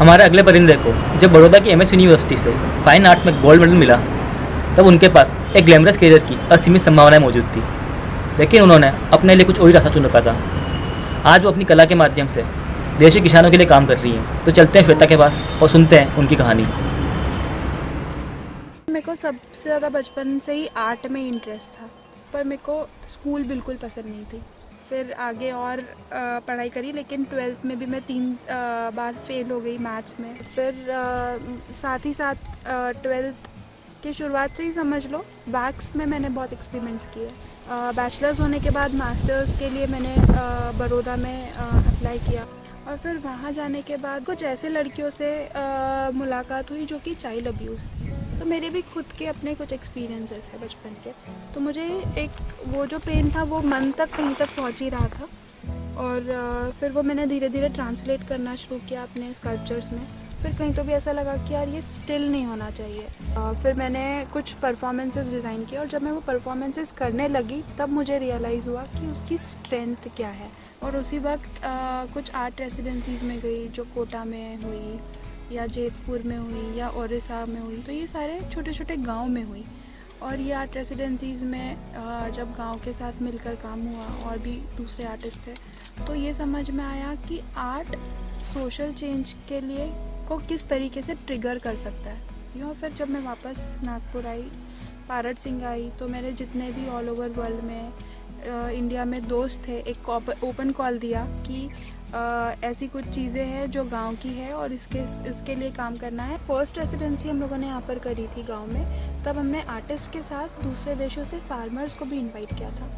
हमारे अगले परिंदे को जब बड़ौदा की एमएस यूनिवर्सिटी से फाइन आर्ट्स में गोल्ड मेडल मिला, तब उनके पास एक ग्लैमरस करियर की असीमित संभावनाएं मौजूद थी, लेकिन उन्होंने अपने लिए कुछ और ही रास्ता चुन रखा था। आज वो अपनी कला के माध्यम से देश के किसानों के लिए काम कर रही हैं। तो चलते हैं श्वेता के पास और सुनते हैं उनकी कहानी। मेरे को सबसे ज़्यादा बचपन से ही आर्ट में इंटरेस्ट था, पर मेरे को स्कूल बिल्कुल पसंद नहीं थी। फिर आगे और पढ़ाई करी, लेकिन 12th में भी मैं 3 बार फेल हो गई मैथ्स में। फिर साथ ही साथ 12th की शुरुआत से ही समझ लो वैक्स में मैंने बहुत एक्सपेरिमेंट्स किए। बैचलर्स होने के बाद मास्टर्स के लिए मैंने बड़ौदा में अप्लाई किया, और फिर वहाँ जाने के बाद कुछ ऐसे लड़कियों से मुलाकात हुई जो कि चाइल्ड अब्यूज़ थी। तो मेरे भी खुद के अपने कुछ एक्सपीरियंसेस है बचपन के। तो मुझे एक वो जो पेन था वो मन तक कहीं तक पहुँच ही रहा था, और फिर वो मैंने धीरे धीरे ट्रांसलेट करना शुरू किया अपने स्कल्पचर्स में। फिर कहीं तो भी ऐसा लगा कि यार ये स्टिल नहीं होना चाहिए। फिर मैंने कुछ परफॉर्मेंसेस डिज़ाइन किए, और जब मैं वो परफॉर्मेंसेस करने लगी तब मुझे रियलाइज़ हुआ कि उसकी स्ट्रेंथ क्या है। और उसी वक्त कुछ आर्ट रेसिडेंसीज़ में गई, जो कोटा में हुई या जेतपुर में हुई या ओडिशा में हुई। तो ये सारे छोटे छोटे गांव में हुई, और ये आर्ट रेसिडेंसीज़ में जब गांव के साथ मिलकर काम हुआ और भी दूसरे आर्टिस्ट थे, तो ये समझ में आया कि आर्ट सोशल चेंज के लिए को किस तरीके से ट्रिगर कर सकता है। यूँ फिर जब मैं वापस नागपुर आई, पारट सिंह आई, तो मेरे जितने भी ऑल ओवर वर्ल्ड में इंडिया में दोस्त थे, एक ओपन कॉल दिया कि ऐसी कुछ चीज़ें हैं जो गांव की है और इसके लिए काम करना है। फर्स्ट रेसिडेंसी हम लोगों ने यहाँ पर करी थी गांव में। तब हमने आर्टिस्ट के साथ दूसरे देशों से फार्मर्स को भी इनवाइट किया था।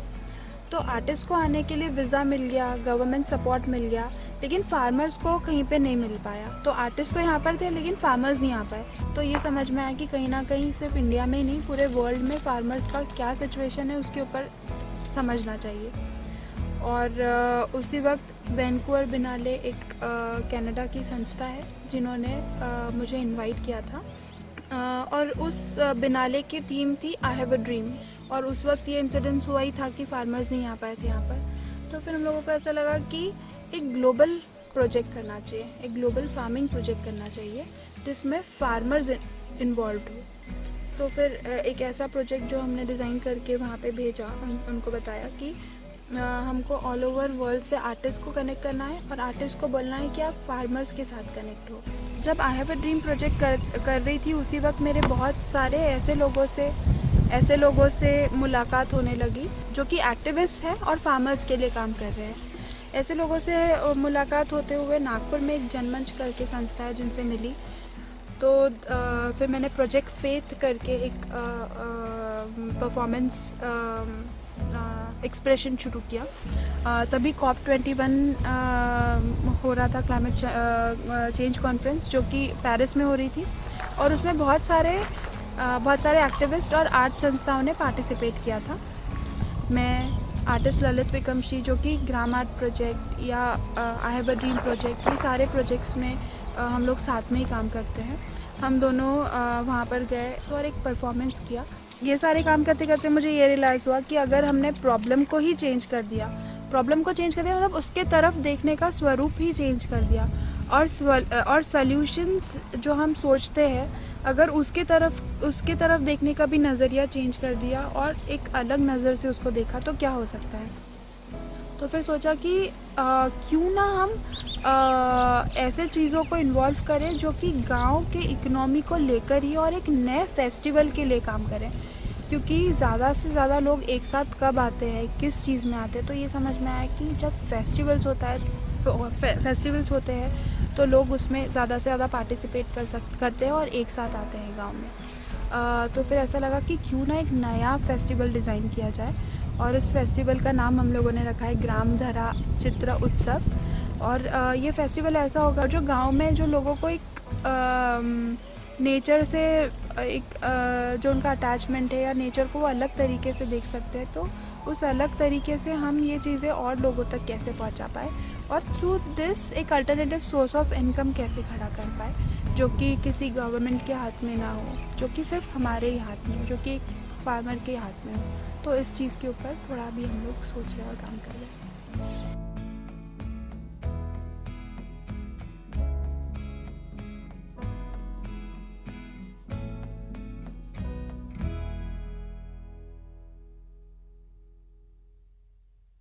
तो आर्टिस्ट को आने के लिए वीज़ा मिल गया, गवर्नमेंट सपोर्ट मिल गया, लेकिन फार्मर्स को कहीं पे नहीं मिल पाया। तो आर्टिस्ट तो यहाँ पर थे, लेकिन फार्मर्स नहीं आ पाए। तो ये समझ में आया कि कहीं ना कहीं सिर्फ इंडिया में ही नहीं, पूरे वर्ल्ड में फार्मर्स का क्या सिचुएशन है उसके ऊपर समझना चाहिए। और उसी वक्त वैंकूवर बिनाले एक कनाडा की संस्था है जिन्होंने मुझे इनवाइट किया था, और उस बिनाले की थीम थी आई हैव अ ड्रीम। और उस वक्त ये इंसिडेंस हुआ ही था कि फार्मर्स नहीं आ पाए थे यहाँ पर। तो फिर हम लोगों को ऐसा लगा कि एक ग्लोबल प्रोजेक्ट करना चाहिए, एक ग्लोबल फार्मिंग प्रोजेक्ट करना चाहिए जिसमें फार्मर्स इन्वॉल्व हो। तो फिर एक ऐसा प्रोजेक्ट जो हमने डिज़ाइन करके वहाँ पे भेजा, उनको बताया कि हमको ऑल ओवर वर्ल्ड से आर्टिस्ट को कनेक्ट करना है, और आर्टिस्ट को बोलना है कि आप फार्मर्स के साथ कनेक्ट हो। जब I have a dream project कर रही थी, उसी वक्त मेरे बहुत सारे ऐसे लोगों से मुलाकात होने लगी जो कि एक्टिविस्ट हैं और फार्मर्स के लिए काम कर रहे हैं। ऐसे लोगों से मुलाकात होते हुए नागपुर में एक जनमंच करके संस्था है जिनसे मिली। तो फिर मैंने प्रोजेक्ट फेथ करके एक परफॉर्मेंस एक्सप्रेशन शुरू किया। तभी COP21 हो रहा था, क्लाइमेट चेंज कॉन्फ्रेंस, जो कि पेरिस में हो रही थी, और उसमें बहुत सारे एक्टिविस्ट और आर्ट संस्थाओं ने पार्टिसिपेट किया था। मैं आर्टिस्ट ललित विकमशी, जो कि ग्राम आर्ट प्रोजेक्ट या I have a dream project, ये सारे प्रोजेक्ट्स में हम लोग साथ में ही काम करते हैं। हम दोनों वहाँ पर गए और एक परफॉर्मेंस किया। ये सारे काम करते करते मुझे ये रियलाइज़ हुआ कि अगर हमने प्रॉब्लम को चेंज कर दिया मतलब उसके तरफ देखने का स्वरूप ही चेंज कर दिया, और सॉल्यूशंस जो हम सोचते हैं, अगर उसके तरफ देखने का भी नज़रिया चेंज कर दिया और एक अलग नज़र से उसको देखा, तो क्या हो सकता है। तो फिर सोचा कि क्यों ना हम ऐसे चीज़ों को इन्वॉल्व करें जो कि गांव के इकोनॉमी को लेकर ही, और एक नए फेस्टिवल के लिए काम करें। क्योंकि ज़्यादा से ज़्यादा लोग एक साथ कब आते हैं, किस चीज़ में आते हैं, तो ये समझ में आया कि जब फेस्टिवल्स होते हैं तो लोग उसमें ज़्यादा से ज़्यादा पार्टिसिपेट करते हैं और एक साथ आते हैं गांव में। तो फिर ऐसा लगा कि क्यों ना एक नया फेस्टिवल डिज़ाइन किया जाए, और इस फेस्टिवल का नाम हम लोगों ने रखा है ग्राम धरा चित्र उत्सव। और ये फेस्टिवल ऐसा होगा जो गांव में जो लोगों को एक नेचर से जो उनका अटैचमेंट है, या नेचर को वो अलग तरीके से देख सकते हैं, तो उस अलग तरीके से हम ये चीज़ें और लोगों तक कैसे पहुंचा पाए, और थ्रू दिस एक अल्टरनेटिव सोर्स ऑफ इनकम कैसे खड़ा कर पाए, जो कि किसी गवर्नमेंट के हाथ में ना हो, जो कि सिर्फ हमारे ही हाथ में हो, जो कि एक फार्मर के हाथ में हो। तो इस चीज़ के ऊपर थोड़ा भी हम लोग सोच रहे हैं और काम कर रहे हैं।